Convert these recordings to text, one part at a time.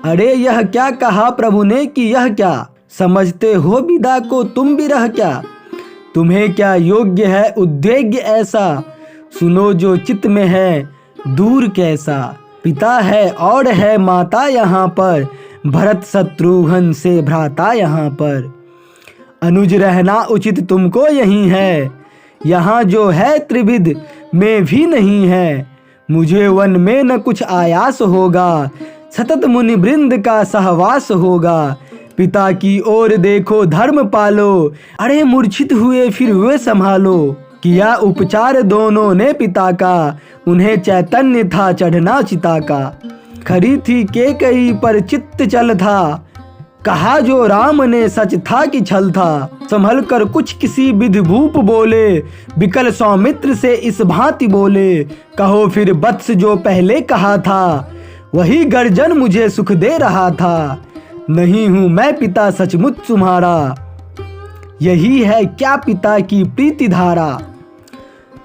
अरे यह क्या कहा प्रभु ने कि यह क्या, समझते हो विदा को तुम भी रह क्या। तुम्हें क्या योग्य है उद्वेग्य ऐसा, सुनो जो चित्त में है दूर कैसा। पिता है और है माता यहाँ पर, भरत शत्रुघ्न से भ्राता यहाँ पर। अनुज रहना उचित तुमको यही है, यहाँ जो है त्रिविध में भी नहीं है। मुझे वन में न कुछ आयास होगा, सतत मुनि वृंद का सहवास होगा। पिता की ओर देखो धर्म पालो, अरे मूर्छित हुए फिर वे संभालो। किया उपचार दोनों ने पिता का, उन्हें चैतन्य था चढ़ना चिता का। खरी थी कैकेयी पर चित्त चल था, कहा जो राम ने सच था कि छल था। संभल कर कुछ किसी विधि भूप बोले, विकल सौमित्र से इस भांति बोले। कहो फिर वत्स जो पहले कहा था, वही गर्जन मुझे सुख दे रहा था। नहीं हूँ मैं पिता सचमुच तुम्हारा, यही है क्या पिता की प्रीति धारा।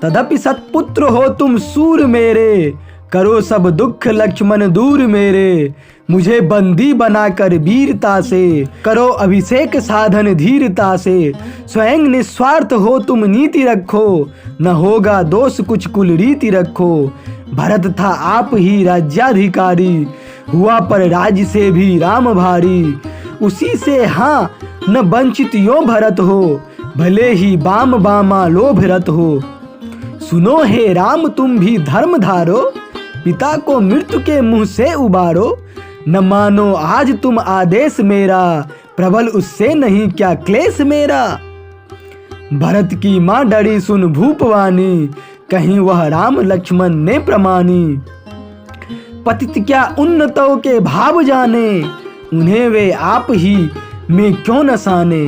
तदपि सत्पुत्र हो तुम सूर मेरे, करो सब दुख लक्ष्मण दूर मेरे। मुझे बंदी बनाकर वीरता से, करो अभिषेक साधन धीरता से। स्वयं निस्वार्थ हो तुम नीति रखो, न होगा दोष कुछ कुल रीति रखो। भरत था आप ही राज्याधिकारी, हुआ पर राज्य से भी राम भारी। उसी से हाँ न वंचित यो भरत हो, भले ही बाम बामा लोभरत हो। सुनो हे राम तुम भी धर्म धारो, पिता को मृत्यु के मुंह से उबारो। न मानो आज तुम आदेश मेरा, प्रबल उससे नहीं क्या क्लेश मेरा। भरत की माँ डरी सुन भूपवानी, कहीं वह राम लक्ष्मण ने प्रमानी। पतित क्या उन्नतों के भाव जाने, उन्हें वे आप ही में क्यों न साने।